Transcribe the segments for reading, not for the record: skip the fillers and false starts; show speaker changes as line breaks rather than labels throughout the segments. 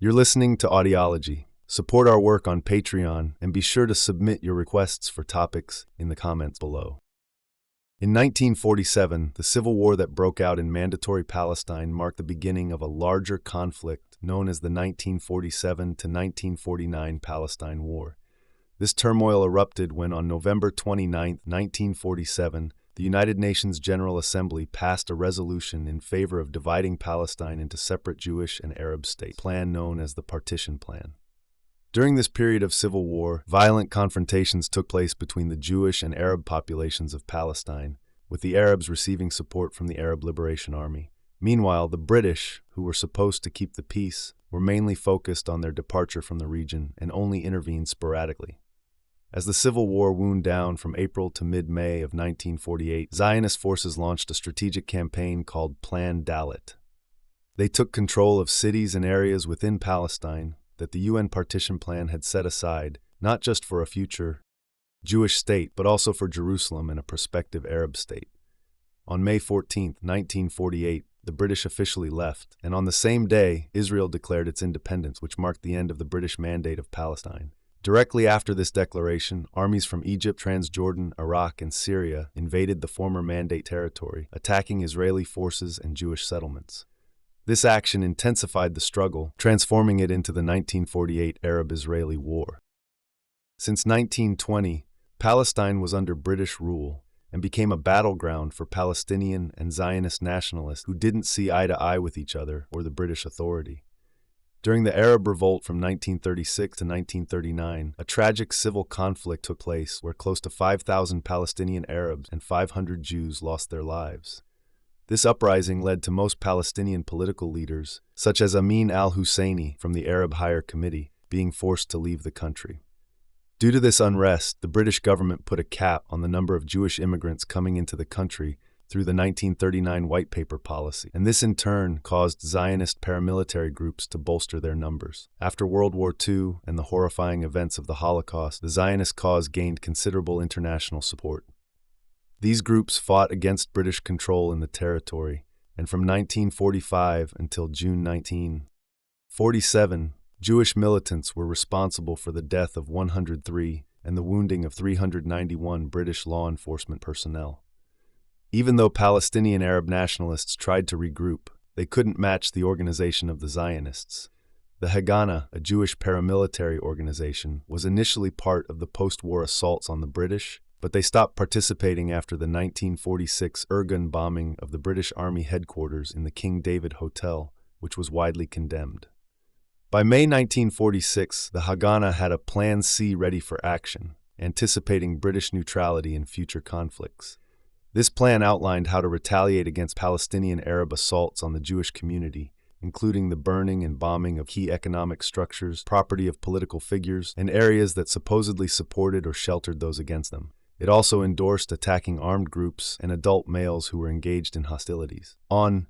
You're listening to Audiology. Support our work on Patreon and be sure to submit your requests for topics in the comments below. In 1947, the civil war that broke out in Mandatory Palestine marked the beginning of a larger conflict known as the 1947 to 1949 Palestine War. This turmoil erupted when, on November 29, 1947, the United Nations General Assembly passed a resolution in favor of dividing Palestine into separate Jewish and Arab states, a plan known as the Partition Plan. During this period of civil war, violent confrontations took place between the Jewish and Arab populations of Palestine, with the Arabs receiving support from the Arab Liberation Army. Meanwhile, the British, who were supposed to keep the peace, were mainly focused on their departure from the region and only intervened sporadically. As the civil war wound down from April to mid-May of 1948, Zionist forces launched a strategic campaign called Plan Dalet. They took control of cities and areas within Palestine that the UN partition plan had set aside, not just for a future Jewish state, but also for Jerusalem and a prospective Arab state. On May 14, 1948, the British officially left, and on the same day, Israel declared its independence, which marked the end of the British Mandate of Palestine. Directly after this declaration, armies from Egypt, Transjordan, Iraq, and Syria invaded the former Mandate territory, attacking Israeli forces and Jewish settlements. This action intensified the struggle, transforming it into the 1948 Arab-Israeli War. Since 1920, Palestine was under British rule and became a battleground for Palestinian and Zionist nationalists who didn't see eye to eye with each other or the British Authority. During the Arab Revolt from 1936 to 1939, a tragic civil conflict took place where close to 5,000 Palestinian Arabs and 500 Jews lost their lives. This uprising led to most Palestinian political leaders, such as Amin al-Husseini from the Arab Higher Committee, being forced to leave the country. Due to this unrest, the British government put a cap on the number of Jewish immigrants coming into the country through the 1939 White Paper policy, and this in turn caused Zionist paramilitary groups to bolster their numbers. After World War II and the horrifying events of the Holocaust, the Zionist cause gained considerable international support. These groups fought against British control in the territory, and from 1945 until June 1947, Jewish militants were responsible for the death of 103 and the wounding of 391 British law enforcement personnel. Even though Palestinian Arab nationalists tried to regroup, they couldn't match the organization of the Zionists. The Haganah, a Jewish paramilitary organization, was initially part of the post-war assaults on the British, but they stopped participating after the 1946 Irgun bombing of the British Army headquarters in the King David Hotel, which was widely condemned. By May 1946, the Haganah had a Plan C ready for action, anticipating British neutrality in future conflicts. This plan outlined how to retaliate against Palestinian Arab assaults on the Jewish community, including the burning and bombing of key economic structures, property of political figures, and areas that supposedly supported or sheltered those against them. It also endorsed attacking armed groups and adult males who were engaged in hostilities. On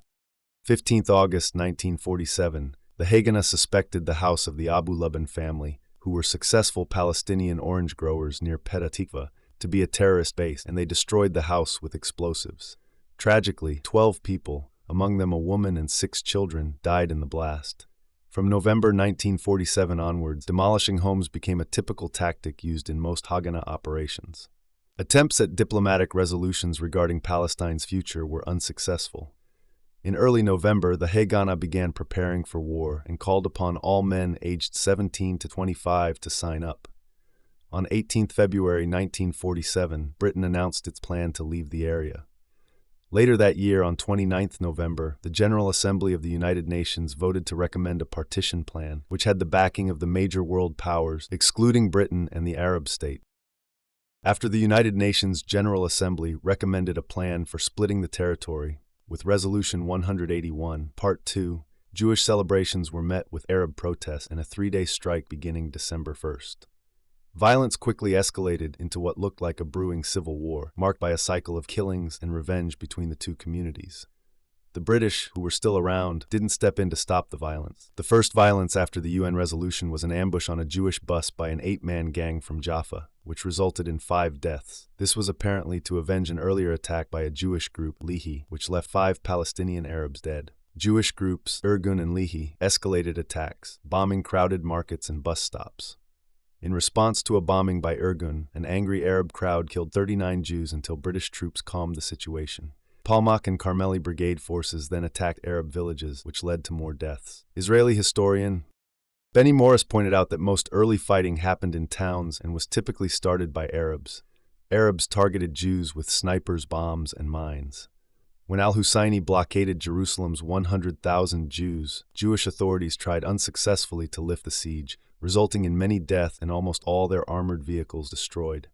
15 August 1947, the Haganah suspected the house of the Abu Luban family, who were successful Palestinian orange growers near Petah Tikva, to be a terrorist base, and they destroyed the house with explosives. Tragically, 12 people, among them a woman and 6 children, died in the blast. From November 1947 onwards, demolishing homes became a typical tactic used in most Haganah operations. Attempts at diplomatic resolutions regarding Palestine's future were unsuccessful. In early November, the Haganah began preparing for war and called upon all men aged 17 to 25 to sign up. On 18 February 1947, Britain announced its plan to leave the area. Later that year, on 29 November, the General Assembly of the United Nations voted to recommend a partition plan, which had the backing of the major world powers, excluding Britain and the Arab state. After the United Nations General Assembly recommended a plan for splitting the territory, with Resolution 181, Part 2, Jewish celebrations were met with Arab protests and a 3-day strike beginning December 1st. Violence quickly escalated into what looked like a brewing civil war, marked by a cycle of killings and revenge between the two communities. The British, who were still around, didn't step in to stop the violence. The first violence after the UN resolution was an ambush on a Jewish bus by an 8-man gang from Jaffa, which resulted in 5 deaths. This was apparently to avenge an earlier attack by a Jewish group, Lehi, which left 5 Palestinian Arabs dead. Jewish groups, Irgun and Lehi, escalated attacks, bombing crowded markets and bus stops. In response to a bombing by Irgun, an angry Arab crowd killed 39 Jews until British troops calmed the situation. Palmach and Carmeli Brigade forces then attacked Arab villages, which led to more deaths. Israeli historian Benny Morris pointed out that most early fighting happened in towns and was typically started by Arabs. Arabs targeted Jews with snipers, bombs, and mines. When al-Husayni blockaded Jerusalem's 100,000 Jews, Jewish authorities tried unsuccessfully to lift the siege, resulting in many deaths and almost all their armored vehicles destroyed.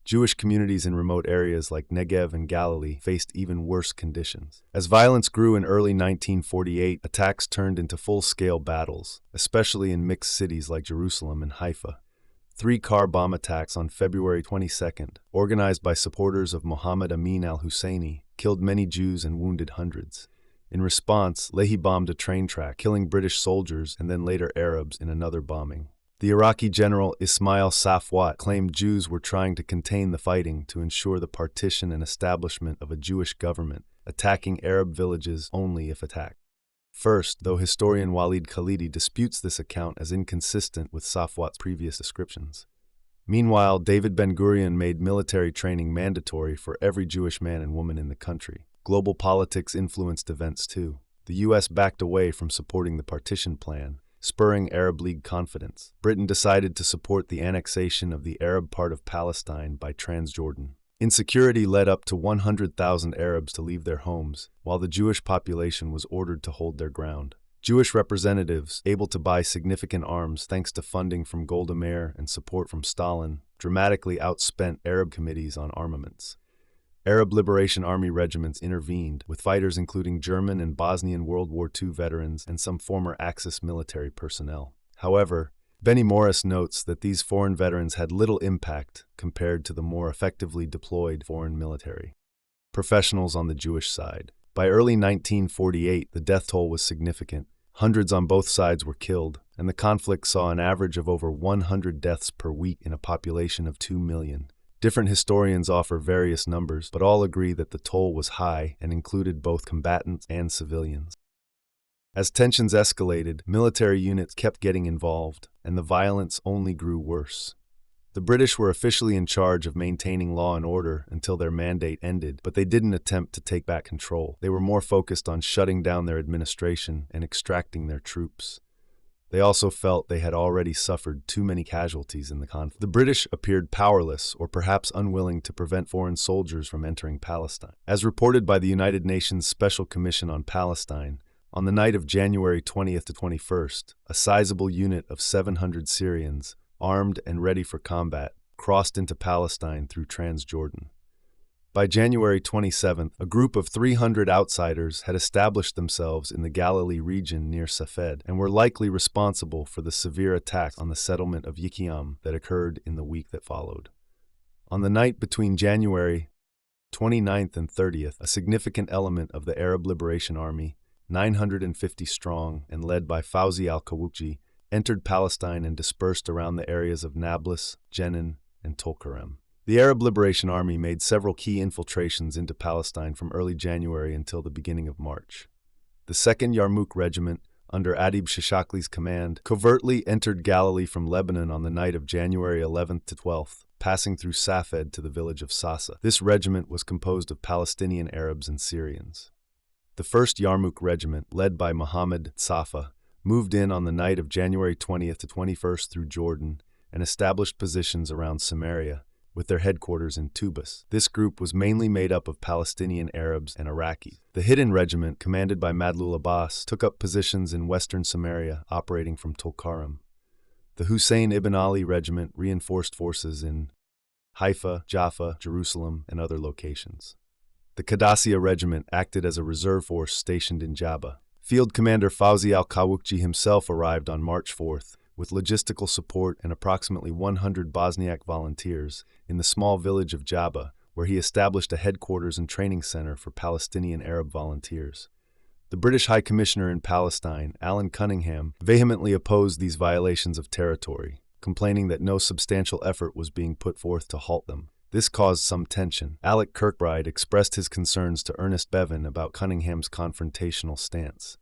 Jewish communities in remote areas like Negev and Galilee faced even worse conditions. As violence grew in early 1948, attacks turned into full-scale battles, especially in mixed cities like Jerusalem and Haifa. 3 car bomb attacks on February 22nd, organized by supporters of Mohammed Amin al-Husayni, killed many Jews and wounded hundreds. In response, Lehi bombed a train track, killing British soldiers and then later Arabs in another bombing. The Iraqi general Ismail Safwat claimed Jews were trying to contain the fighting to ensure the partition and establishment of a Jewish government, attacking Arab villages only if attacked. First, though historian Walid Khalidi disputes this account as inconsistent with Safwat's previous descriptions. Meanwhile, David Ben-Gurion made military training mandatory for every Jewish man and woman in the country. Global politics influenced events too. The U.S. backed away from supporting the partition plan, spurring Arab League confidence. Britain decided to support the annexation of the Arab part of Palestine by Transjordan. Insecurity led up to 100,000 Arabs to leave their homes, while the Jewish population was ordered to hold their ground. Jewish representatives, able to buy significant arms thanks to funding from Golda Meir and support from Stalin, dramatically outspent Arab committees on armaments. Arab Liberation Army regiments intervened, with fighters including German and Bosnian World War II veterans and some former Axis military personnel. However, Benny Morris notes that these foreign veterans had little impact compared to the more effectively deployed foreign military. Professionals on the Jewish side. By early 1948, the death toll was significant. Hundreds on both sides were killed, and the conflict saw an average of over 100 deaths per week in a population of 2 million. Different historians offer various numbers, but all agree that the toll was high and included both combatants and civilians. As tensions escalated, military units kept getting involved, and the violence only grew worse. The British were officially in charge of maintaining law and order until their mandate ended, but they didn't attempt to take back control. They were more focused on shutting down their administration and extracting their troops. They also felt they had already suffered too many casualties in the conflict. The British appeared powerless or perhaps unwilling to prevent foreign soldiers from entering Palestine. As reported by the United Nations Special Commission on Palestine, on the night of January 20th to 21st, a sizable unit of 700 Syrians, armed and ready for combat, crossed into Palestine through Transjordan. By January 27th, a group of 300 outsiders had established themselves in the Galilee region near Safed and were likely responsible for the severe attack on the settlement of Yikiam that occurred in the week that followed. On the night between January 29th and 30th, a significant element of the Arab Liberation Army, 950 strong and led by Fawzi al-Kawukji, entered Palestine and dispersed around the areas of Nablus, Jenin, and Tulkarem. The Arab Liberation Army made several key infiltrations into Palestine from early January until the beginning of March. The 2nd Yarmouk Regiment, under Adib Shishakli's command, covertly entered Galilee from Lebanon on the night of January 11th to 12th, passing through Safed to the village of Sasa. This regiment was composed of Palestinian Arabs and Syrians. The 1st Yarmouk Regiment, led by Mohammed Safa, moved in on the night of January 20th to 21st through Jordan and established positions around Samaria, with their headquarters in Tubas. This group was mainly made up of Palestinian Arabs and Iraqis. The Hidden Regiment, commanded by Madlul Abbas, took up positions in western Samaria, operating from Tulkarem. The Hussein ibn Ali Regiment reinforced forces in Haifa, Jaffa, Jerusalem, and other locations. The Qadasiyah Regiment acted as a reserve force stationed in Jabba. Field Commander Fawzi al-Kawukji himself arrived on March 4th, with logistical support and approximately 100 Bosniak volunteers in the small village of Jabba, where he established a headquarters and training center for Palestinian Arab volunteers. The British High Commissioner in Palestine, Alan Cunningham, vehemently opposed these violations of territory, complaining that no substantial effort was being put forth to halt them. This caused some tension. Alec Kirkbride expressed his concerns to Ernest Bevin about Cunningham's confrontational stance.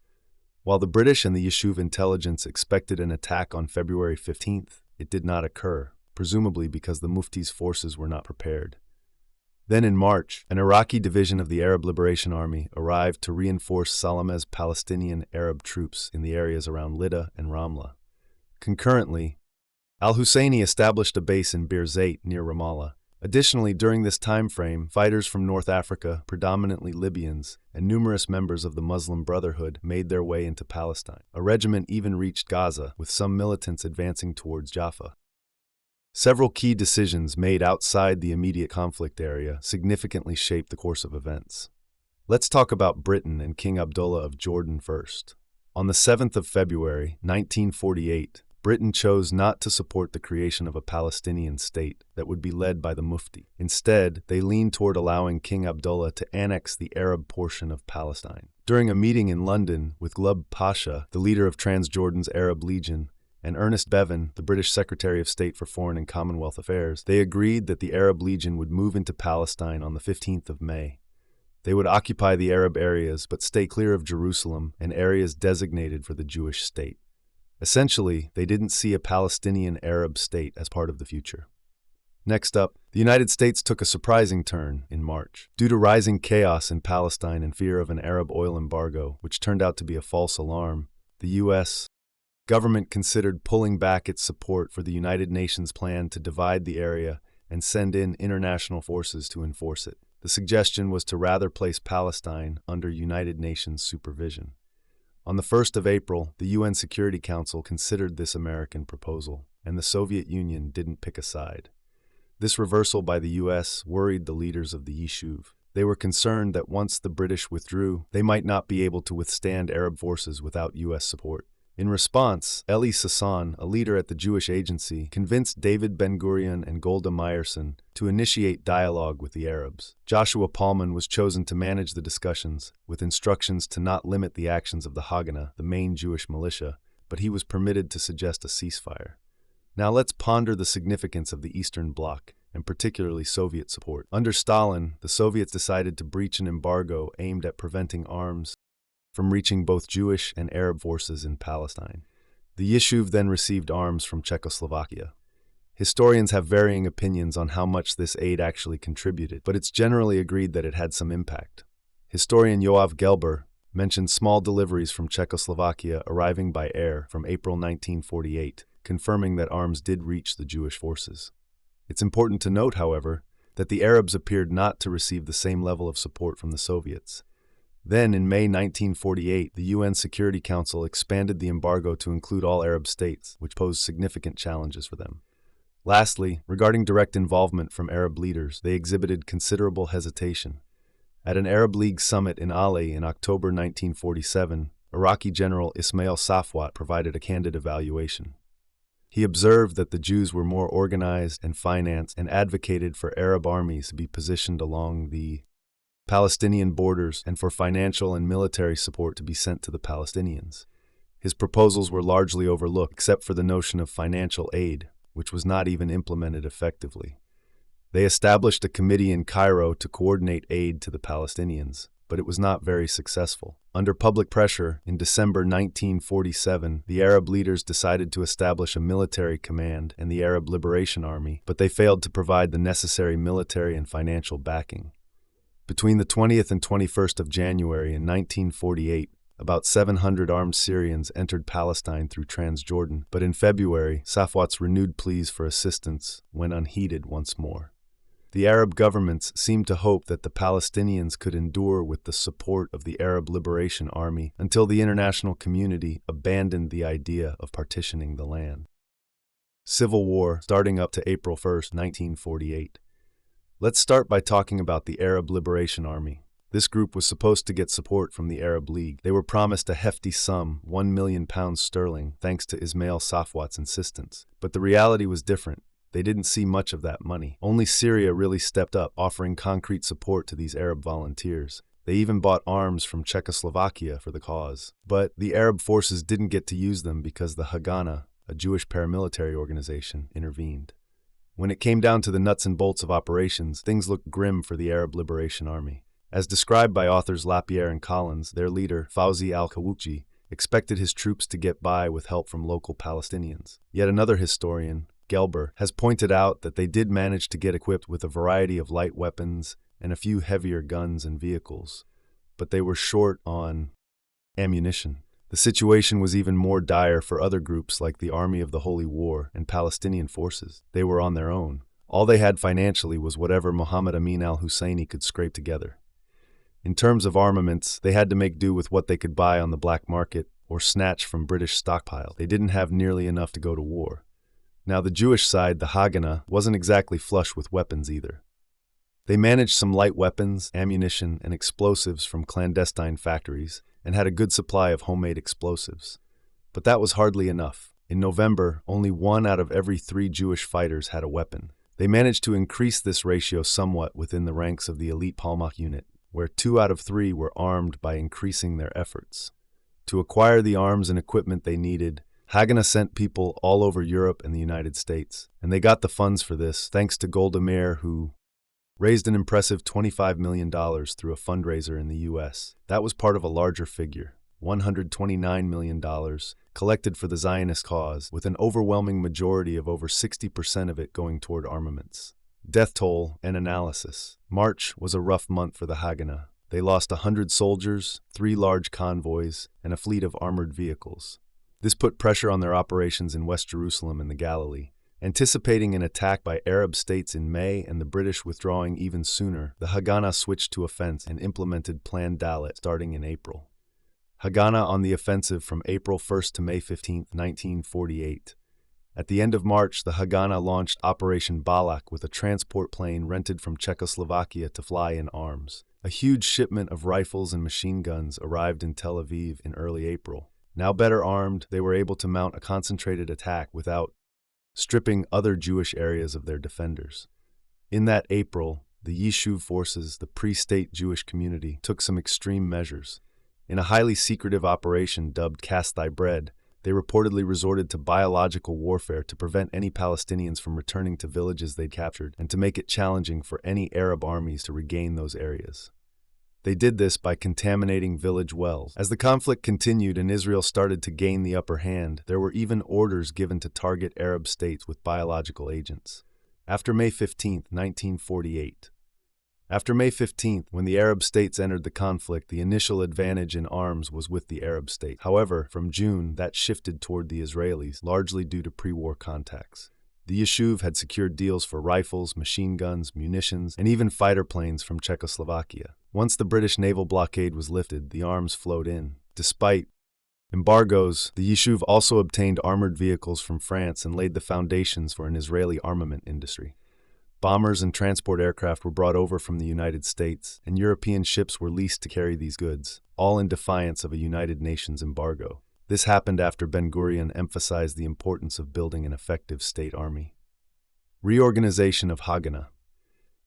While the British and the Yishuv intelligence expected an attack on February 15th, it did not occur, presumably because the Mufti's forces were not prepared. Then in March, an Iraqi division of the Arab Liberation Army arrived to reinforce Salameh's Palestinian Arab troops in the areas around Lydda and Ramla. Concurrently, al-Husseini established a base in Bir Zayt near Ramallah. Additionally, during this time frame, fighters from North Africa, predominantly Libyans, and numerous members of the Muslim Brotherhood made their way into Palestine. A regiment even reached Gaza, with some militants advancing towards Jaffa. Several key decisions made outside the immediate conflict area significantly shaped the course of events. Let's talk about Britain and King Abdullah of Jordan first. On the 7th of February, 1948, Britain chose not to support the creation of a Palestinian state that would be led by the Mufti. Instead, they leaned toward allowing King Abdullah to annex the Arab portion of Palestine. During a meeting in London with Glubb Pasha, the leader of Transjordan's Arab Legion, and Ernest Bevin, the British Secretary of State for Foreign and Commonwealth Affairs, they agreed that the Arab Legion would move into Palestine on the 15th of May. They would occupy the Arab areas but stay clear of Jerusalem and areas designated for the Jewish state. Essentially, they didn't see a Palestinian Arab state as part of the future. Next up, the United States took a surprising turn in March. Due to rising chaos in Palestine and fear of an Arab oil embargo, which turned out to be a false alarm, the U.S. government considered pulling back its support for the United Nations plan to divide the area and send in international forces to enforce it. The suggestion was to rather place Palestine under United Nations supervision. On the 1st of April, the UN Security Council considered this American proposal, and the Soviet Union didn't pick a side. This reversal by the US worried the leaders of the Yishuv. They were concerned that once the British withdrew, they might not be able to withstand Arab forces without US support. In response, Eli Sasson, a leader at the Jewish Agency, convinced David Ben-Gurion and Golda Meirson to initiate dialogue with the Arabs. Joshua Palman was chosen to manage the discussions, with instructions to not limit the actions of the Haganah, the main Jewish militia, but he was permitted to suggest a ceasefire. Now let's ponder the significance of the Eastern Bloc, and particularly Soviet support. Under Stalin, the Soviets decided to breach an embargo aimed at preventing arms from reaching both Jewish and Arab forces in Palestine. The Yishuv then received arms from Czechoslovakia. Historians have varying opinions on how much this aid actually contributed, but it's generally agreed that it had some impact. Historian Yoav Gelber mentioned small deliveries from Czechoslovakia arriving by air from April 1948, confirming that arms did reach the Jewish forces. It's important to note, however, that the Arabs appeared not to receive the same level of support from the Soviets. Then, in May 1948, the UN Security Council expanded the embargo to include all Arab states, which posed significant challenges for them. Lastly, regarding direct involvement from Arab leaders, they exhibited considerable hesitation. At an Arab League summit in Ali in October 1947, Iraqi General Ismail Safwat provided a candid evaluation. He observed that the Jews were more organized and financed and advocated for Arab armies to be positioned along the Palestinian borders and for financial and military support to be sent to the Palestinians. His proposals were largely overlooked, except for the notion of financial aid, which was not even implemented effectively. They established a committee in Cairo to coordinate aid to the Palestinians, but it was not very successful. Under public pressure, in December 1947, the Arab leaders decided to establish a military command and the Arab Liberation Army, but they failed to provide the necessary military and financial backing. Between the 20th and 21st of January in 1948, about 700 armed Syrians entered Palestine through Transjordan, but in February, Safwat's renewed pleas for assistance went unheeded once more. The Arab governments seemed to hope that the Palestinians could endure with the support of the Arab Liberation Army until the international community abandoned the idea of partitioning the land. Civil War starting up to April 1, 1948. Let's start by talking about the Arab Liberation Army. This group was supposed to get support from the Arab League. They were promised a hefty sum, £1 million, thanks to Ismail Safwat's insistence. But the reality was different. They didn't see much of that money. Only Syria really stepped up, offering concrete support to these Arab volunteers. They even bought arms from Czechoslovakia for the cause. But the Arab forces didn't get to use them because the Haganah, a Jewish paramilitary organization, intervened. When it came down to the nuts and bolts of operations, things looked grim for the Arab Liberation Army. As described by authors Lapierre and Collins, their leader, Fawzi al-Kawuchi, expected his troops to get by with help from local Palestinians. Yet another historian, Gelber, has pointed out that they did manage to get equipped with a variety of light weapons and a few heavier guns and vehicles, but they were short on ammunition. The situation was even more dire for other groups like the Army of the Holy War and Palestinian forces. They were on their own. All they had financially was whatever Muhammad Amin al-Husseini could scrape together. In terms of armaments, they had to make do with what they could buy on the black market or snatch from British stockpiles. They didn't have nearly enough to go to war. Now, the Jewish side, the Haganah, wasn't exactly flush with weapons either. They managed some light weapons, ammunition, and explosives from clandestine factories, and had a good supply of homemade explosives. But that was hardly enough. In November, only 1 out of every 3 Jewish fighters had a weapon. They managed to increase this ratio somewhat within the ranks of the elite Palmach unit, where 2 out of 3 were armed by increasing their efforts. To acquire the arms and equipment they needed, Haganah sent people all over Europe and the United States, and they got the funds for this thanks to Golda Meir, who raised an impressive $25 million through a fundraiser in the U.S. That was part of a larger figure, $129 million, collected for the Zionist cause, with an overwhelming majority of over 60% of it going toward armaments. Death toll and analysis. March was a rough month for the Haganah. They lost 100 soldiers, 3 large convoys, and a fleet of armored vehicles. This put pressure on their operations in West Jerusalem and the Galilee. Anticipating an attack by Arab states in May and the British withdrawing even sooner, the Haganah switched to offense and implemented Plan Dalet starting in April. Haganah on the offensive from April 1st to May 15, 1948. At the end of March, the Haganah launched Operation Balak with a transport plane rented from Czechoslovakia to fly in arms. A huge shipment of rifles and machine guns arrived in Tel Aviv in early April. Now better armed, they were able to mount a concentrated attack without stripping other Jewish areas of their defenders. In that April, the Yishuv forces, the pre-state Jewish community, took some extreme measures. In a highly secretive operation dubbed Cast Thy Bread, they reportedly resorted to biological warfare to prevent any Palestinians from returning to villages they'd captured and to make it challenging for any Arab armies to regain those areas. They did this by contaminating village wells. As the conflict continued and Israel started to gain the upper hand, there were even orders given to target Arab states with biological agents. After May 15, 1948. After May 15th, when the Arab states entered the conflict, the initial advantage in arms was with the Arab state. However, from June, that shifted toward the Israelis, largely due to pre-war contacts. The Yishuv had secured deals for rifles, machine guns, munitions, and even fighter planes from Czechoslovakia. Once the British naval blockade was lifted, the arms flowed in. Despite embargoes, the Yishuv also obtained armored vehicles from France and laid the foundations for an Israeli armament industry. Bombers and transport aircraft were brought over from the United States, and European ships were leased to carry these goods, all in defiance of a United Nations embargo. This happened after Ben-Gurion emphasized the importance of building an effective state army. Reorganization of Haganah.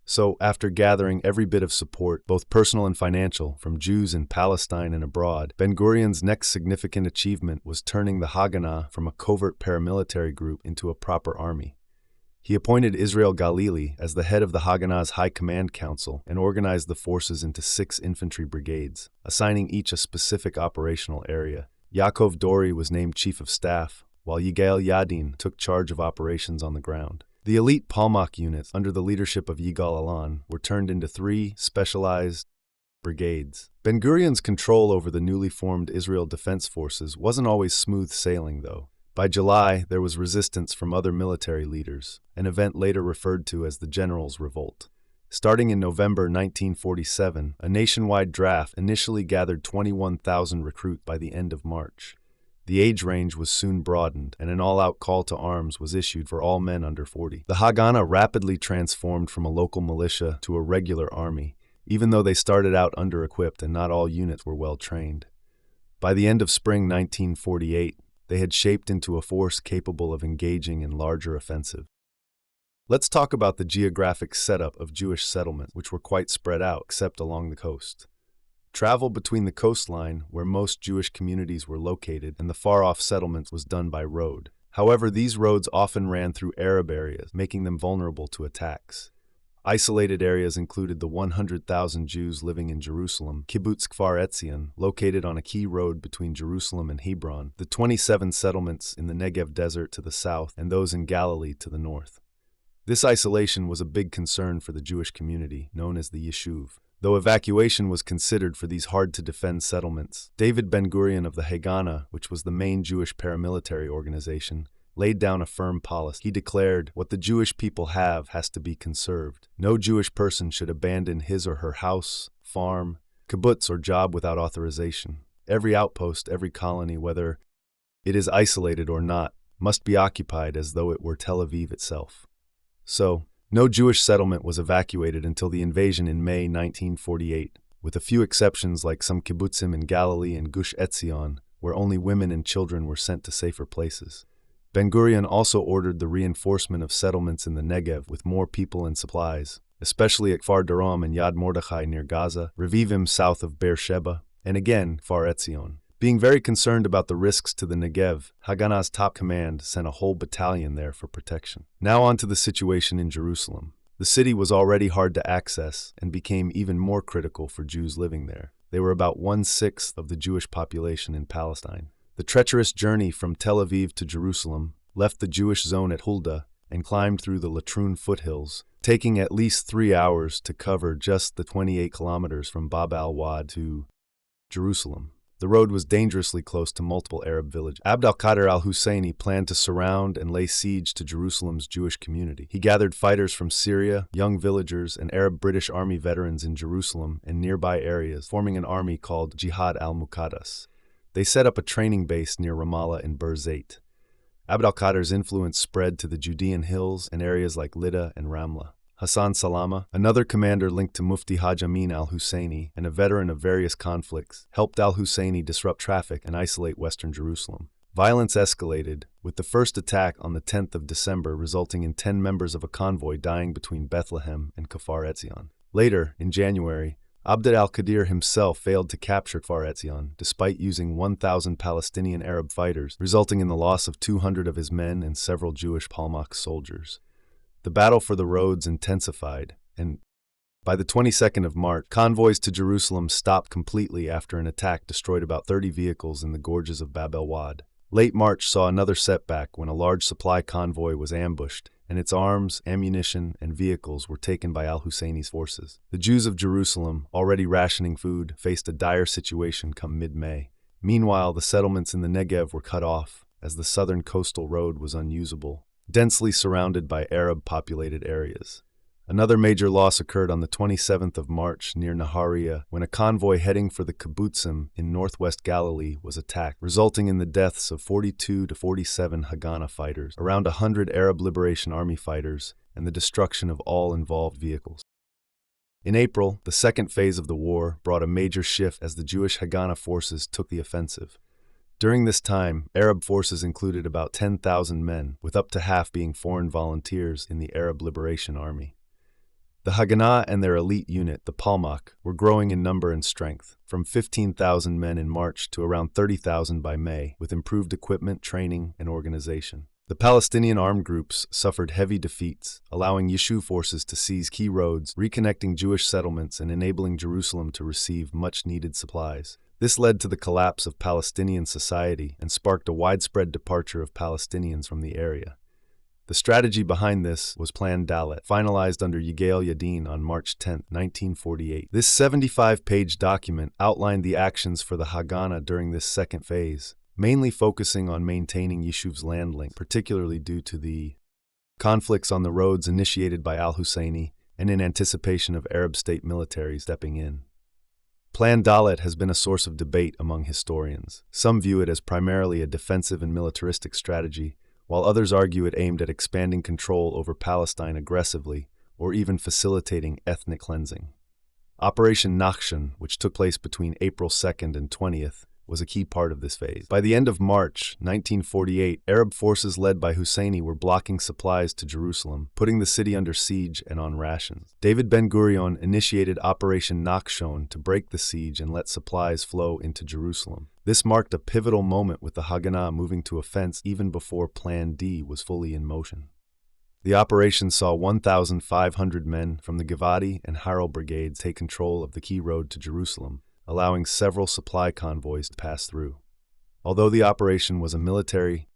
So, after gathering every bit of support, both personal and financial, from Jews in Palestine and abroad, Ben-Gurion's next significant achievement was turning the Haganah from a covert paramilitary group into a proper army. He appointed Israel Galili as the head of the Haganah's High Command Council and organized the forces into 6 infantry brigades, assigning each a specific operational area. Yaakov Dori was named Chief of Staff, while Yigael Yadin took charge of operations on the ground. The elite Palmach units, under the leadership of Yigal Alan, were turned into 3 specialized brigades. Ben-Gurion's control over the newly formed Israel Defense Forces wasn't always smooth sailing, though. By July, there was resistance from other military leaders, an event later referred to as the Generals' Revolt. Starting in November 1947, a nationwide draft initially gathered 21,000 recruits by the end of March. The age range was soon broadened, and an all-out call to arms was issued for all men under 40. The Haganah rapidly transformed from a local militia to a regular army, even though they started out under-equipped and not all units were well-trained. By the end of spring 1948, they had shaped into a force capable of engaging in larger offensive. Let's talk about the geographic setup of Jewish settlements, which were quite spread out, except along the coast. Travel between the coastline, where most Jewish communities were located, and the far-off settlements was done by road. However, these roads often ran through Arab areas, making them vulnerable to attacks. Isolated areas included the 100,000 Jews living in Jerusalem, Kibbutz Kfar Etzion, located on a key road between Jerusalem and Hebron, the 27 settlements in the Negev desert to the south, and those in Galilee to the north. This isolation was a big concern for the Jewish community, known as the Yishuv. Though evacuation was considered for these hard-to-defend settlements, David Ben-Gurion of the Haganah, which was the main Jewish paramilitary organization, laid down a firm policy. He declared, "What the Jewish people have has to be conserved. No Jewish person should abandon his or her house, farm, kibbutz, or job without authorization. Every outpost, every colony, whether it is isolated or not, must be occupied as though it were Tel Aviv itself." So, no Jewish settlement was evacuated until the invasion in May 1948, with a few exceptions like some kibbutzim in Galilee and Gush Etzion, where only women and children were sent to safer places. Ben-Gurion also ordered the reinforcement of settlements in the Negev with more people and supplies, especially at Kfar Daram and Yad Mordechai near Gaza, Revivim south of Beersheba, and again Kfar Etzion. Being very concerned about the risks to the Negev, Haganah's top command sent a whole battalion there for protection. Now on to the situation in Jerusalem. The city was already hard to access and became even more critical for Jews living there. They were about 1/6 of the Jewish population in Palestine. The treacherous journey from Tel Aviv to Jerusalem left the Jewish zone at Hulda and climbed through the Latrun foothills, taking at least 3 hours to cover just the 28 kilometers from Bab al-Wad to Jerusalem. The road was dangerously close to multiple Arab villages. Abd al-Qadir al-Husseini planned to surround and lay siege to Jerusalem's Jewish community. He gathered fighters from Syria, young villagers, and Arab British Army veterans in Jerusalem and nearby areas, forming an army called Jihad al-Muqaddas. They set up a training base near Ramallah in Birzeit. Abd al-Qadir's influence spread to the Judean hills and areas like Lydda and Ramlah. Hassan Salama, another commander linked to Mufti Haj Amin al-Husseini and a veteran of various conflicts, helped al-Husseini disrupt traffic and isolate western Jerusalem. Violence escalated, with the first attack on the 10th of December resulting in 10 members of a convoy dying between Bethlehem and Kfar Etzion. Later, in January, Abd al-Qadir himself failed to capture Kfar Etzion, despite using 1,000 Palestinian Arab fighters, resulting in the loss of 200 of his men and several Jewish Palmach soldiers. The battle for the roads intensified, and by the 22nd of March, convoys to Jerusalem stopped completely after an attack destroyed about 30 vehicles in the gorges of Bab el-Wad. Late March saw another setback when a large supply convoy was ambushed, and its arms, ammunition, and vehicles were taken by al-Husseini's forces. The Jews of Jerusalem, already rationing food, faced a dire situation come mid-May. Meanwhile, the settlements in the Negev were cut off, as the southern coastal road was unusable, densely surrounded by Arab-populated areas. Another major loss occurred on the 27th of March near Nahariya when a convoy heading for the kibbutzim in northwest Galilee was attacked, resulting in the deaths of 42 to 47 Haganah fighters, around 100 Arab Liberation Army fighters, and the destruction of all involved vehicles. In April, the second phase of the war brought a major shift as the Jewish Haganah forces took the offensive. During this time, Arab forces included about 10,000 men, with up to half being foreign volunteers in the Arab Liberation Army. The Haganah and their elite unit, the Palmach, were growing in number and strength, from 15,000 men in March to around 30,000 by May, with improved equipment, training, and organization. The Palestinian armed groups suffered heavy defeats, allowing Yishuv forces to seize key roads, reconnecting Jewish settlements, and enabling Jerusalem to receive much-needed supplies. This led to the collapse of Palestinian society and sparked a widespread departure of Palestinians from the area. The strategy behind this was Plan Dalet, finalized under Yigael Yadin on March 10, 1948. This 75-page document outlined the actions for the Haganah during this second phase, mainly focusing on maintaining Yishuv's land link, particularly due to the conflicts on the roads initiated by al-Husseini and in anticipation of Arab state militaries stepping in. Plan Dalet has been a source of debate among historians. Some view it as primarily a defensive and militaristic strategy, while others argue it aimed at expanding control over Palestine aggressively or even facilitating ethnic cleansing. Operation Nachshon, which took place between April 2nd and 20th, was a key part of this phase. By the end of March 1948, Arab forces led by Husseini were blocking supplies to Jerusalem, putting the city under siege and on rations. David Ben-Gurion initiated Operation Nachshon to break the siege and let supplies flow into Jerusalem. This marked a pivotal moment, with the Haganah moving to offense even before Plan D was fully in motion. The operation saw 1,500 men from the Givati and Harel brigades take control of the key road to Jerusalem, allowing several supply convoys to pass through. Although the operation was a military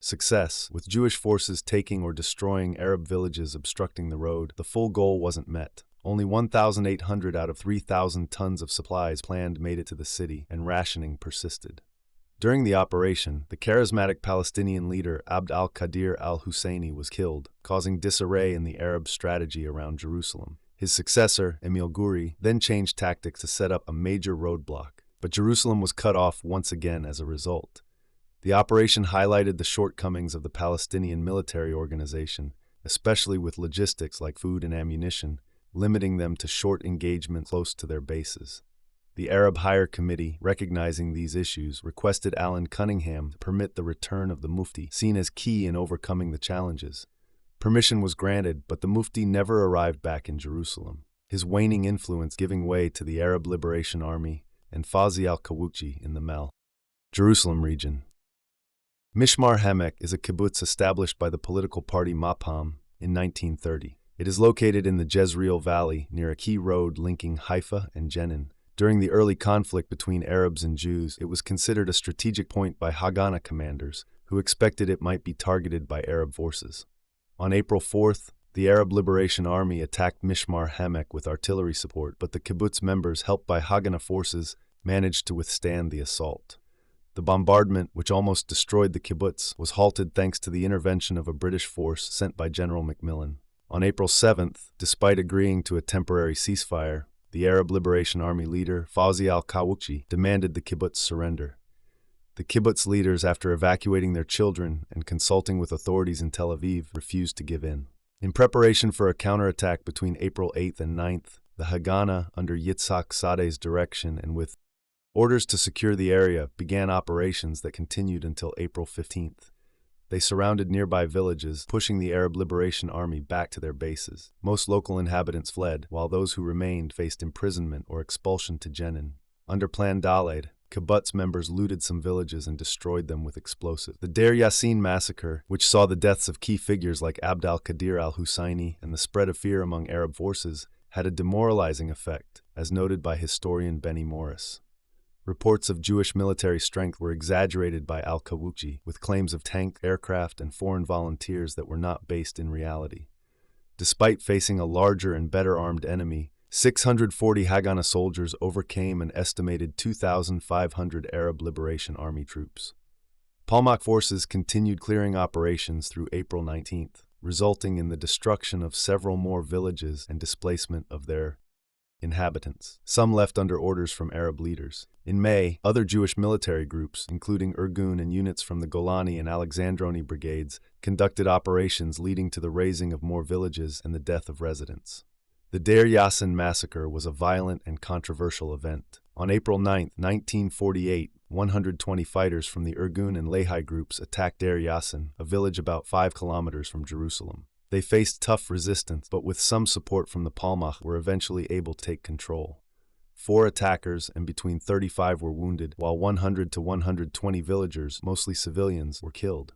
success, with Jewish forces taking or destroying Arab villages obstructing the road, the full goal wasn't met. Only 1,800 out of 3,000 tons of supplies planned made it to the city, and rationing persisted. During the operation, the charismatic Palestinian leader Abd al-Qadir al-Husseini was killed, causing disarray in the Arab strategy around Jerusalem. His successor, Emil Guri, then changed tactics to set up a major roadblock, but Jerusalem was cut off once again as a result. The operation highlighted the shortcomings of the Palestinian military organization, especially with logistics like food and ammunition, limiting them to short engagement close to their bases. The Arab Higher Committee, recognizing these issues, requested Alan Cunningham to permit the return of the Mufti, seen as key in overcoming the challenges. Permission was granted, but the Mufti never arrived back in Jerusalem, his waning influence giving way to the Arab Liberation Army and Fazi al-Kawuchi in the Mal. Jerusalem region. Mishmar Hamek is a kibbutz established by the political party Mapam in 1930. It is located in the Jezreel Valley near a key road linking Haifa and Jenin. During the early conflict between Arabs and Jews, it was considered a strategic point by Haganah commanders, who expected it might be targeted by Arab forces. On April 4th, the Arab Liberation Army attacked Mishmar Hamek with artillery support, but the kibbutz members, helped by Haganah forces, managed to withstand the assault. The bombardment, which almost destroyed the kibbutz, was halted thanks to the intervention of a British force sent by General Macmillan. On April 7th, despite agreeing to a temporary ceasefire, the Arab Liberation Army leader, Fazi al-Kawuchi, demanded the kibbutz surrender. The kibbutz leaders, after evacuating their children and consulting with authorities in Tel Aviv, refused to give in. In preparation for a counterattack between April 8th and 9th, the Haganah, under Yitzhak Sade's direction and with orders to secure the area, began operations that continued until April 15th. They surrounded nearby villages, pushing the Arab Liberation Army back to their bases. Most local inhabitants fled, while those who remained faced imprisonment or expulsion to Jenin. Under Plan Daled, kibbutz members looted some villages and destroyed them with explosives. The Deir Yassin massacre, which saw the deaths of key figures like Abd al-Qadir al-Husseini and the spread of fear among Arab forces, had a demoralizing effect, as noted by historian Benny Morris. Reports of Jewish military strength were exaggerated by al-Kawuchi, with claims of tank, aircraft, and foreign volunteers that were not based in reality. Despite facing a larger and better-armed enemy, 640 Haganah soldiers overcame an estimated 2,500 Arab Liberation Army troops. Palmach forces continued clearing operations through April 19th, resulting in the destruction of several more villages and displacement of their inhabitants, some left under orders from Arab leaders. In May, other Jewish military groups, including Irgun and units from the Golani and Alexandroni brigades, conducted operations leading to the razing of more villages and the death of residents. The Deir Yassin massacre was a violent and controversial event. On April 9, 1948, 120 fighters from the Irgun and Lehi groups attacked Deir Yassin, a village about 5 kilometers from Jerusalem. They faced tough resistance, but with some support from the Palmach were eventually able to take control. 4 attackers and between 35 were wounded, while 100 to 120 villagers, mostly civilians, were killed.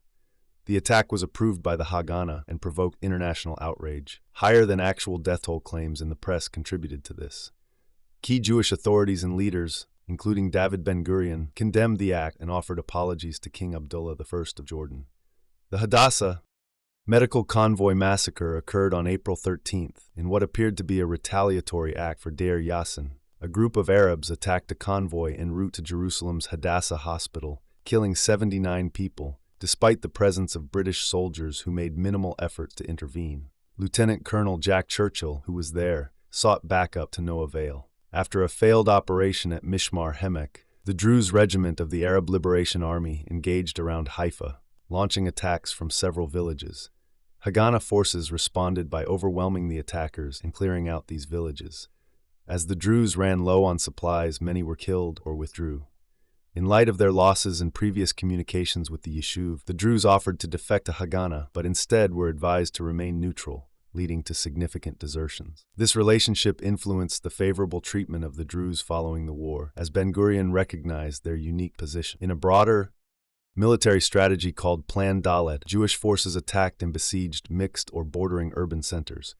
The attack was approved by the Haganah and provoked international outrage. Higher than actual death toll claims in the press contributed to this. Key Jewish authorities and leaders, including David Ben-Gurion, condemned the act and offered apologies to King Abdullah I of Jordan. The Hadassah medical convoy massacre occurred on April 13th in what appeared to be a retaliatory act for Deir Yassin. A group of Arabs attacked a convoy en route to Jerusalem's Hadassah hospital, killing 79 people, despite the presence of British soldiers who made minimal efforts to intervene. Lieutenant Colonel Jack Churchill, who was there, sought backup to no avail. After a failed operation at Mishmar Hamek, the Druze regiment of the Arab Liberation Army engaged around Haifa, launching attacks from several villages. Haganah forces responded by overwhelming the attackers and clearing out these villages. As the Druze ran low on supplies, many were killed or withdrew. In light of their losses and previous communications with the Yishuv, the Druze offered to defect to Haganah, but instead were advised to remain neutral, leading to significant desertions. This relationship influenced the favorable treatment of the Druze following the war, as Ben-Gurion recognized their unique position. In a broader military strategy called Plan Dalet, Jewish forces attacked and besieged mixed or bordering urban centers.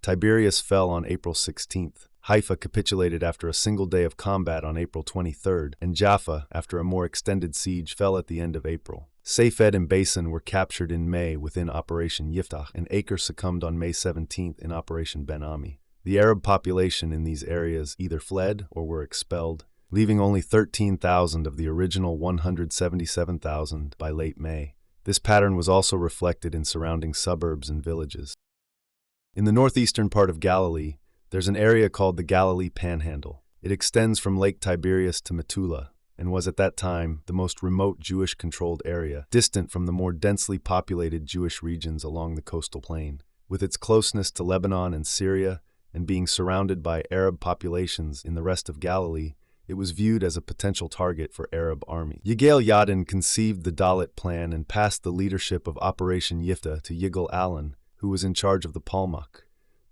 Tiberias fell on April 16th. Haifa capitulated after a single day of combat on April 23rd, and Jaffa, after a more extended siege, fell at the end of April. Safed and Basin were captured in May within Operation Yiftach, and Acre succumbed on May 17th in Operation Ben Ami. The Arab population in these areas either fled or were expelled, leaving only 13,000 of the original 177,000 by late May. This pattern was also reflected in surrounding suburbs and villages. In the northeastern part of Galilee, there's an area called the Galilee Panhandle. It extends from Lake Tiberias to Metula, and was at that time the most remote Jewish-controlled area, distant from the more densely populated Jewish regions along the coastal plain. With its closeness to Lebanon and Syria, and being surrounded by Arab populations in the rest of Galilee, it was viewed as a potential target for Arab armies. Yigael Yadin conceived the Dalet plan and passed the leadership of Operation Yiftach to Yigal Allon, who was in charge of the Palmach.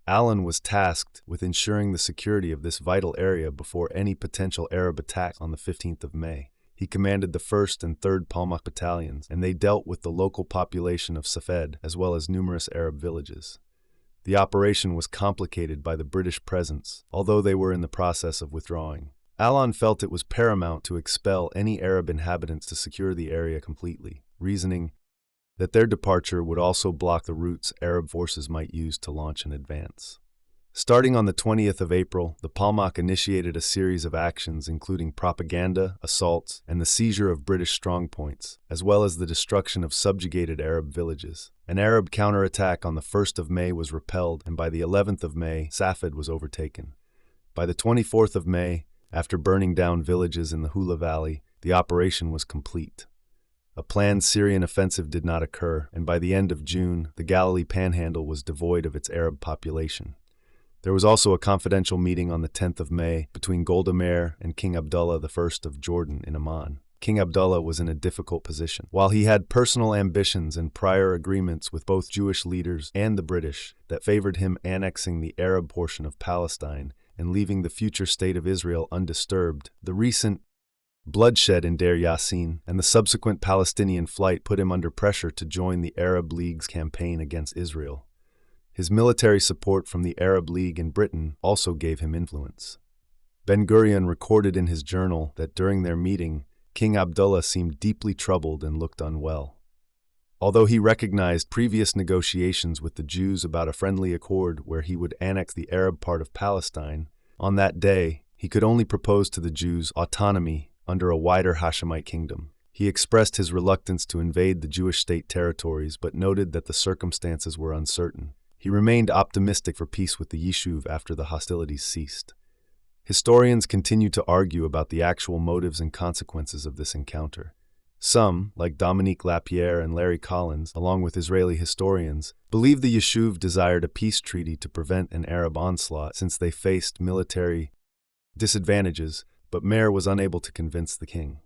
Allon was tasked with ensuring the security of this vital area before any potential Arab attack on the 15th of May. He commanded the 1st and 3rd Palmach battalions, and they dealt with the local population of Safed, as well as numerous Arab villages. The operation was complicated by the British presence, although they were in the process of withdrawing. Allon felt it was paramount to expel any Arab inhabitants to secure the area completely, reasoning that their departure would also block the routes Arab forces might use to launch an advance. Starting on the 20th of April, the Palmach initiated a series of actions including propaganda, assaults, and the seizure of British strongpoints, as well as the destruction of subjugated Arab villages. An Arab counterattack on the 1st of May was repelled, and by the 11th of May, Safed was overtaken. By the 24th of May, after burning down villages in the Hula Valley, the operation was complete. A planned Syrian offensive did not occur, and by the end of June, the Galilee Panhandle was devoid of its Arab population. There was also a confidential meeting on the 10th of May between Golda Meir and King Abdullah I of Jordan in Amman. King Abdullah was in a difficult position. While he had personal ambitions and prior agreements with both Jewish leaders and the British that favored him annexing the Arab portion of Palestine and leaving the future state of Israel undisturbed, the recent bloodshed in Deir Yassin and the subsequent Palestinian flight put him under pressure to join the Arab League's campaign against Israel. His military support from the Arab League in Britain also gave him influence. Ben-Gurion recorded in his journal that during their meeting, King Abdullah seemed deeply troubled and looked unwell. Although he recognized previous negotiations with the Jews about a friendly accord where he would annex the Arab part of Palestine, on that day, he could only propose to the Jews autonomy under a wider Hashemite kingdom. He expressed his reluctance to invade the Jewish state territories, but noted that the circumstances were uncertain. He remained optimistic for peace with the Yishuv after the hostilities ceased. Historians continue to argue about the actual motives and consequences of this encounter. Some, like Dominique Lapierre and Larry Collins, along with Israeli historians, believe the Yishuv desired a peace treaty to prevent an Arab onslaught since they faced military disadvantages, but Meir was unable to convince the king.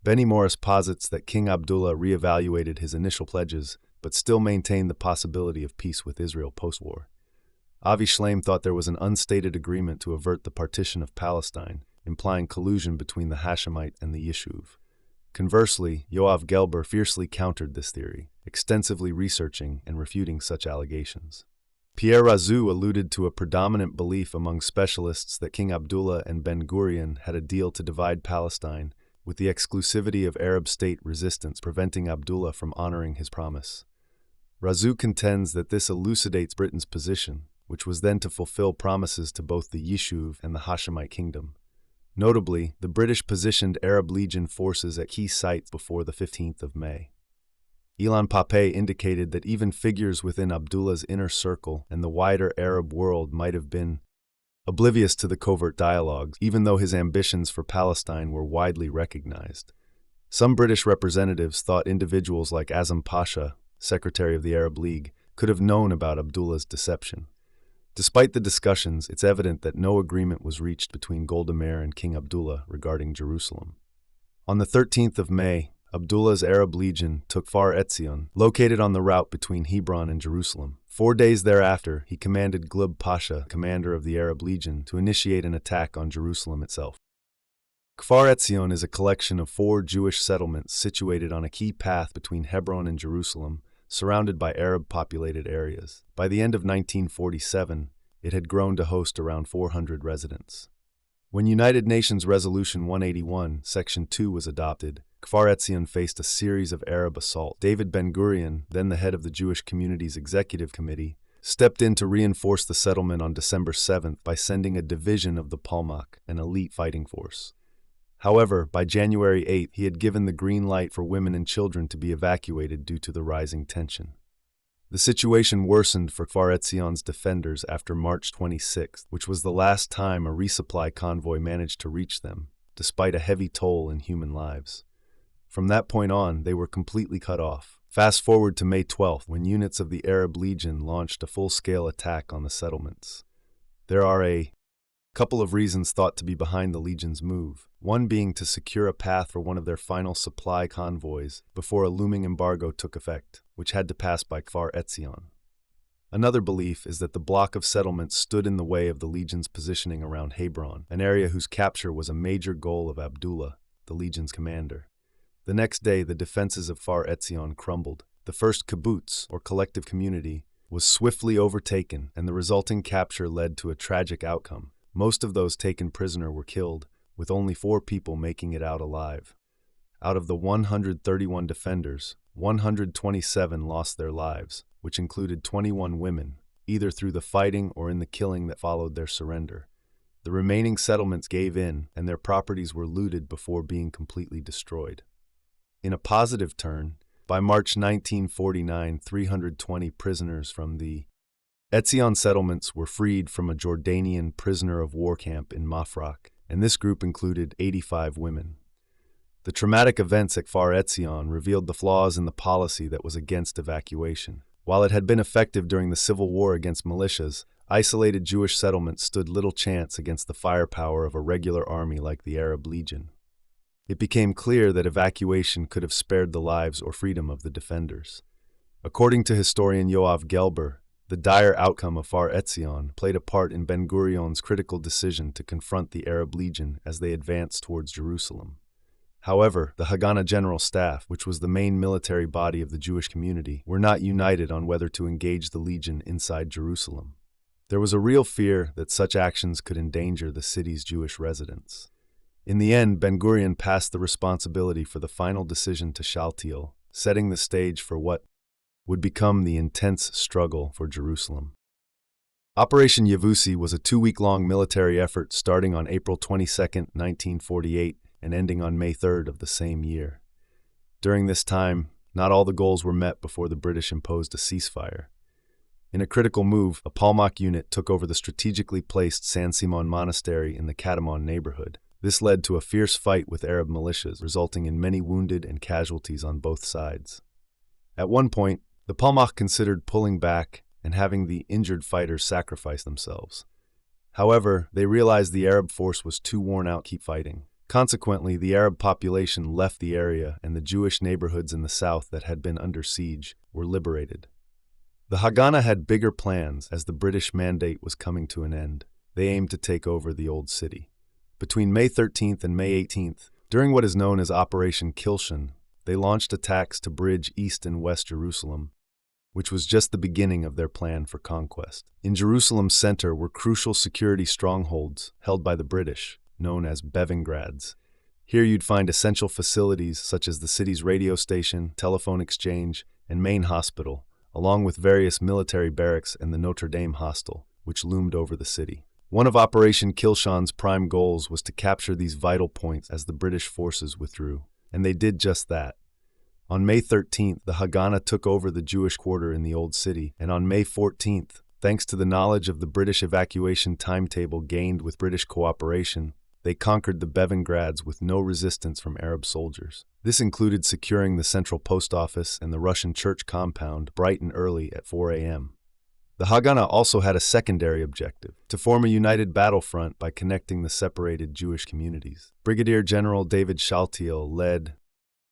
Benny Morris posits that King Abdullah reevaluated his initial pledges, but still maintained the possibility of peace with Israel post-war. Avi Shleim thought there was an unstated agreement to avert the partition of Palestine, implying collusion between the Hashemite and the Yishuv. Conversely, Yoav Gelber fiercely countered this theory, extensively researching and refuting such allegations. Pierre Razou alluded to a predominant belief among specialists that King Abdullah and Ben-Gurion had a deal to divide Palestine, with the exclusivity of Arab state resistance preventing Abdullah from honoring his promise. Razou contends that this elucidates Britain's position, which was then to fulfill promises to both the Yishuv and the Hashemite kingdom. Notably, the British positioned Arab Legion forces at key sites before the 15th of May. Ilan Pape indicated that even figures within Abdullah's inner circle and the wider Arab world might have been oblivious to the covert dialogues, even though his ambitions for Palestine were widely recognized. Some British representatives thought individuals like Azam Pasha, secretary of the Arab League, could have known about Abdullah's deception. Despite the discussions, it's evident that no agreement was reached between Golda Meir and King Abdullah regarding Jerusalem. On the 13th of May, Abdullah's Arab Legion took Kfar Etzion, located on the route between Hebron and Jerusalem. 4 days thereafter, he commanded Glub Pasha, commander of the Arab Legion, to initiate an attack on Jerusalem itself. Kfar Etzion is a collection of 4 Jewish settlements situated on a key path between Hebron and Jerusalem, surrounded by Arab-populated areas. By the end of 1947, it had grown to host around 400 residents. When United Nations Resolution 181, Section 2 was adopted, Kfar Etzion faced a series of Arab assaults. David Ben-Gurion, then the head of the Jewish community's executive committee, stepped in to reinforce the settlement on December 7th by sending a division of the Palmach, an elite fighting force. However, by January 8th, he had given the green light for women and children to be evacuated due to the rising tension. The situation worsened for Kfar Etzion's defenders after March 26th, which was the last time a resupply convoy managed to reach them, despite a heavy toll in human lives. From that point on, they were completely cut off. Fast forward to May 12th, when units of the Arab Legion launched a full-scale attack on the settlements. There are a couple of reasons thought to be behind the Legion's move, one being to secure a path for one of their final supply convoys before a looming embargo took effect, which had to pass by Kfar Etzion. Another belief is that the block of settlements stood in the way of the Legion's positioning around Hebron, an area whose capture was a major goal of Abdullah, the Legion's commander. The next day, the defenses of Kfar Etzion crumbled. The first kibbutz, or collective community, was swiftly overtaken, and the resulting capture led to a tragic outcome. Most of those taken prisoner were killed, with only 4 people making it out alive. Out of the 131 defenders, 127 lost their lives, which included 21 women, either through the fighting or in the killing that followed their surrender. The remaining settlements gave in, and their properties were looted before being completely destroyed. In a positive turn, by March 1949, 320 prisoners from the Etzion settlements were freed from a Jordanian prisoner of war camp in Mafraq, and this group included 85 women. The traumatic events at Kfar Etzion revealed the flaws in the policy that was against evacuation. While it had been effective during the Civil War against militias, isolated Jewish settlements stood little chance against the firepower of a regular army like the Arab Legion. It became clear that evacuation could have spared the lives or freedom of the defenders. According to historian Yoav Gelber, the dire outcome of Kfar Etzion played a part in Ben-Gurion's critical decision to confront the Arab Legion as they advanced towards Jerusalem. However, the Haganah General Staff, which was the main military body of the Jewish community, were not united on whether to engage the Legion inside Jerusalem. There was a real fear that such actions could endanger the city's Jewish residents. In the end, Ben-Gurion passed the responsibility for the final decision to Shaltiel, setting the stage for what would become the intense struggle for Jerusalem. Operation Yavusi was a 2-week-long military effort starting on April 22, 1948, and ending on May 3rd of the same year. During this time, not all the goals were met before the British imposed a ceasefire. In a critical move, a Palmach unit took over the strategically placed San Simon Monastery in the Katamon neighborhood. This led to a fierce fight with Arab militias, resulting in many wounded and casualties on both sides. At one point, the Palmach considered pulling back and having the injured fighters sacrifice themselves. However, they realized the Arab force was too worn out to keep fighting. Consequently, the Arab population left the area, and the Jewish neighborhoods in the south that had been under siege were liberated. The Haganah had bigger plans as the British mandate was coming to an end. They aimed to take over the old city. Between May 13th and May 18th, during what is known as Operation Kilshan, they launched attacks to bridge East and West Jerusalem, which was just the beginning of their plan for conquest. In Jerusalem's center were crucial security strongholds held by the British, known as Bevengrads. Here you'd find essential facilities such as the city's radio station, telephone exchange, and main hospital, along with various military barracks and the Notre Dame hostel, which loomed over the city. One of Operation Kilshan's prime goals was to capture these vital points as the British forces withdrew, and they did just that. On May 13th, the Haganah took over the Jewish quarter in the Old City, and on May 14th, thanks to the knowledge of the British evacuation timetable gained with British cooperation, they conquered the Bevengrads with no resistance from Arab soldiers. This included securing the central post office and the Russian church compound bright and early at 4 a.m. The Haganah also had a secondary objective, to form a united battlefront by connecting the separated Jewish communities. Brigadier General David Shaltiel led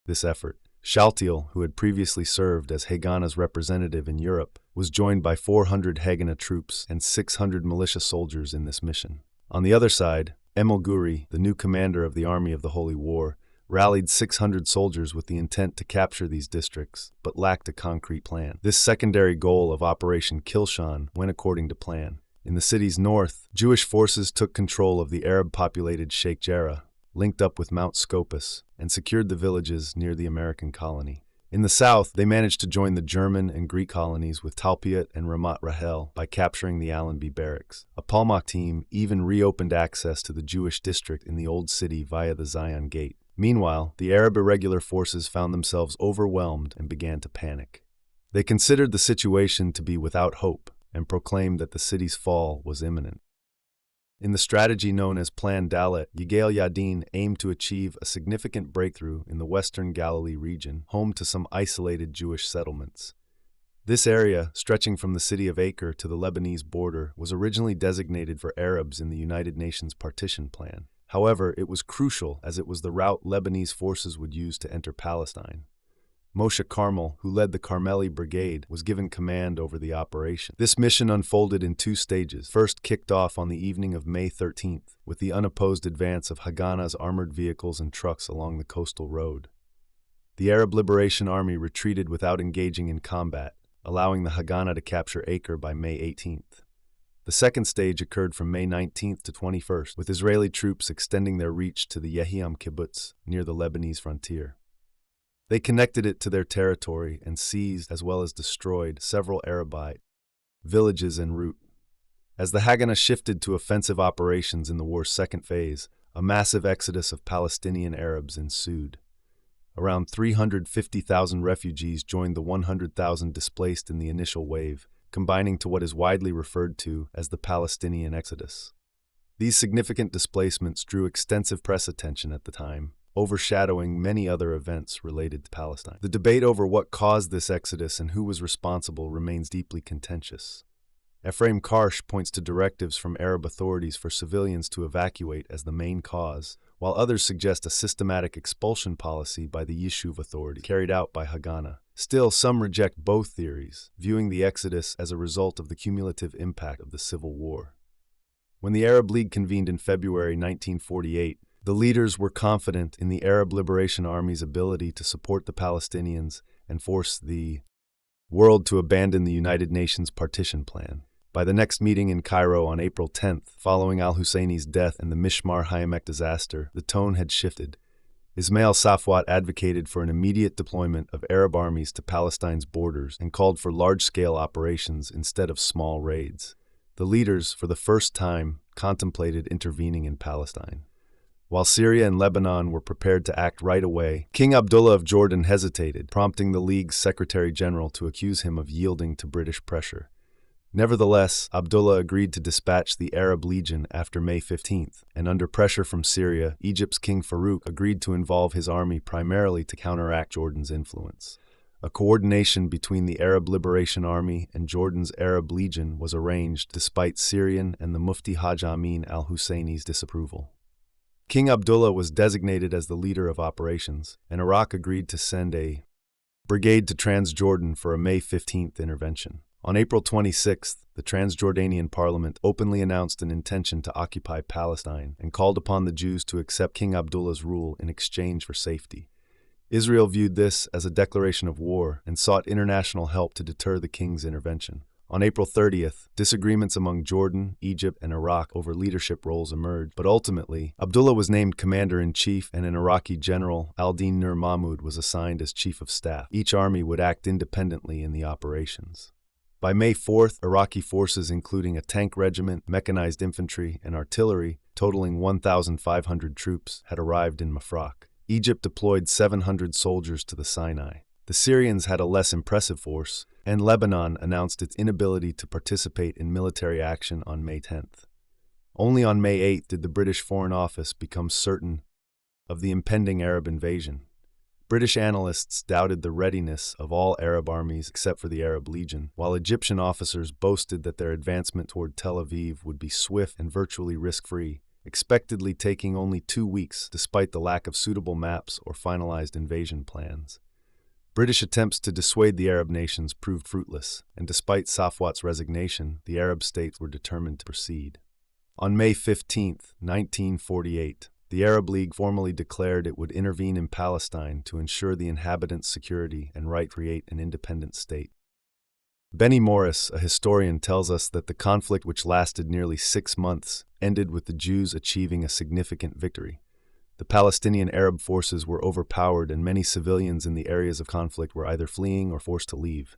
this effort. Shaltiel, who had previously served as Haganah's representative in Europe, was joined by 400 Haganah troops and 600 militia soldiers in this mission. On the other side, Emil Guri, the new commander of the Army of the Holy War, rallied 600 soldiers with the intent to capture these districts, but lacked a concrete plan. This secondary goal of Operation Kilshan went according to plan. In the city's north, Jewish forces took control of the Arab-populated Sheikh Jarrah, linked up with Mount Scopus, and secured the villages near the American colony. In the south, they managed to join the German and Greek colonies with Talpiot and Ramat Rahel by capturing the Allenby barracks. A Palmach team even reopened access to the Jewish district in the Old City via the Zion Gate. Meanwhile, the Arab irregular forces found themselves overwhelmed and began to panic. They considered the situation to be without hope and proclaimed that the city's fall was imminent. In the strategy known as Plan Dalet, Yigael Yadin aimed to achieve a significant breakthrough in the western Galilee region, home to some isolated Jewish settlements. This area, stretching from the city of Acre to the Lebanese border, was originally designated for Arabs in the United Nations partition plan. However, it was crucial as it was the route Lebanese forces would use to enter Palestine. Moshe Carmel, who led the Carmeli Brigade, was given command over the operation. This mission unfolded in two stages. First kicked off on the evening of May 13th, with the unopposed advance of Haganah's armored vehicles and trucks along the coastal road. The Arab Liberation Army retreated without engaging in combat, allowing the Haganah to capture Acre by May 18th. The second stage occurred from May 19th to 21st, with Israeli troops extending their reach to the Yehiam kibbutz near the Lebanese frontier. They connected it to their territory and seized as well as destroyed several Arabite villages en route. As the Haganah shifted to offensive operations in the war's second phase, a massive exodus of Palestinian Arabs ensued. Around 350,000 refugees joined the 100,000 displaced in the initial wave, combining to what is widely referred to as the Palestinian Exodus. These significant displacements drew extensive press attention at the time, overshadowing many other events related to Palestine. The debate over what caused this exodus and who was responsible remains deeply contentious. Ephraim Karsh points to directives from Arab authorities for civilians to evacuate as the main cause, while others suggest a systematic expulsion policy by the Yishuv Authority carried out by Haganah. Still, some reject both theories, viewing the exodus as a result of the cumulative impact of the Civil War. When the Arab League convened in February 1948, the leaders were confident in the Arab Liberation Army's ability to support the Palestinians and force the world to abandon the United Nations partition plan. By the next meeting in Cairo on April 10th, following al-Husseini's death and the Mishmar Hayemek disaster, the tone had shifted. Ismail Safwat advocated for an immediate deployment of Arab armies to Palestine's borders and called for large-scale operations instead of small raids. The leaders, for the first time, contemplated intervening in Palestine. While Syria and Lebanon were prepared to act right away, King Abdullah of Jordan hesitated, prompting the League's Secretary-General to accuse him of yielding to British pressure. Nevertheless, Abdullah agreed to dispatch the Arab Legion after May 15th, and under pressure from Syria, Egypt's King Farouk agreed to involve his army primarily to counteract Jordan's influence. A coordination between the Arab Liberation Army and Jordan's Arab Legion was arranged despite Syrian and the Mufti Haj Amin al-Husseini's disapproval. King Abdullah was designated as the leader of operations, and Iraq agreed to send a brigade to Transjordan for a May 15th intervention. On April 26th, the Transjordanian parliament openly announced an intention to occupy Palestine and called upon the Jews to accept King Abdullah's rule in exchange for safety. Israel viewed this as a declaration of war and sought international help to deter the king's intervention. On April 30th, disagreements among Jordan, Egypt, and Iraq over leadership roles emerged, but ultimately, Abdullah was named commander-in-chief and an Iraqi general, Al-Din Nur Mahmud, was assigned as chief of staff. Each army would act independently in the operations. By May 4th, Iraqi forces including a tank regiment, mechanized infantry, and artillery, totaling 1,500 troops, had arrived in Mafraq. Egypt deployed 700 soldiers to the Sinai. The Syrians had a less impressive force, and Lebanon announced its inability to participate in military action on May 10th. Only on May 8th did the British Foreign Office become certain of the impending Arab invasion. British analysts doubted the readiness of all Arab armies except for the Arab Legion, while Egyptian officers boasted that their advancement toward Tel Aviv would be swift and virtually risk-free, expectedly taking only 2 weeks despite the lack of suitable maps or finalized invasion plans. British attempts to dissuade the Arab nations proved fruitless, and despite Safwat's resignation, the Arab states were determined to proceed. On May 15, 1948, the Arab League formally declared it would intervene in Palestine to ensure the inhabitants' security and right to create an independent state. Benny Morris, a historian, tells us that the conflict, which lasted nearly 6 months, ended with the Jews achieving a significant victory. The Palestinian Arab forces were overpowered and many civilians in the areas of conflict were either fleeing or forced to leave.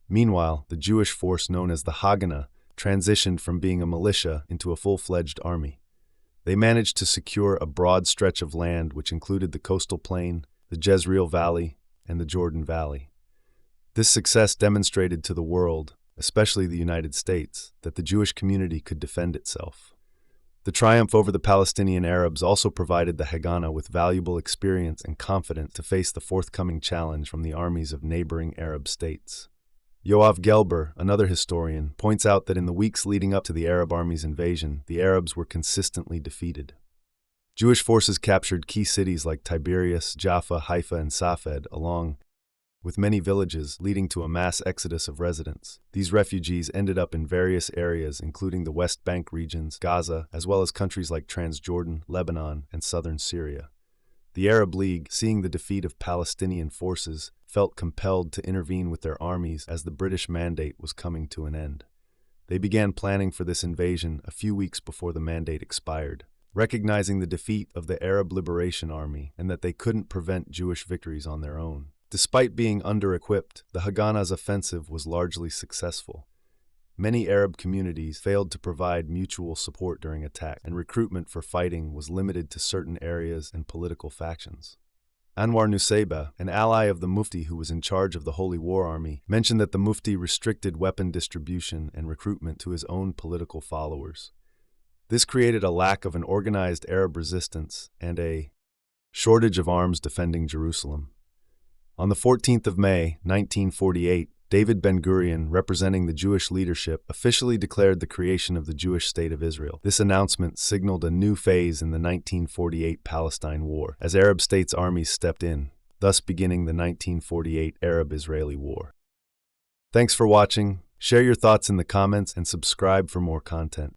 Meanwhile, the Jewish force known as the Haganah transitioned from being a militia into a full-fledged army. They managed to secure a broad stretch of land which included the coastal plain, the Jezreel Valley, and the Jordan Valley. This success demonstrated to the world, especially the United States, that the Jewish community could defend itself. The triumph over the Palestinian Arabs also provided the Haganah with valuable experience and confidence to face the forthcoming challenge from the armies of neighboring Arab states. Yoav Gelber, another historian, points out that in the weeks leading up to the Arab army's invasion, the Arabs were consistently defeated. Jewish forces captured key cities like Tiberias, Jaffa, Haifa, and Safed, along with many villages, leading to a mass exodus of residents. These refugees ended up in various areas, including the West Bank regions, Gaza, as well as countries like Transjordan, Lebanon, and southern Syria. The Arab League, seeing the defeat of Palestinian forces, felt compelled to intervene with their armies as the British mandate was coming to an end. They began planning for this invasion a few weeks before the mandate expired, recognizing the defeat of the Arab Liberation Army and that they couldn't prevent Jewish victories on their own. Despite being under-equipped, the Haganah's offensive was largely successful. Many Arab communities failed to provide mutual support during attack, and recruitment for fighting was limited to certain areas and political factions. Anwar Nusayba, an ally of the Mufti who was in charge of the Holy War Army, mentioned that the Mufti restricted weapon distribution and recruitment to his own political followers. This created a lack of an organized Arab resistance and a shortage of arms defending Jerusalem. On the 14th of May, 1948, David Ben-Gurion, representing the Jewish leadership, officially declared the creation of the Jewish state of Israel. This announcement signaled a new phase in the 1948 Palestine War, as Arab states' armies stepped in, thus beginning the 1948 Arab-Israeli War. Thanks for watching. Share your thoughts in the comments and subscribe for more content.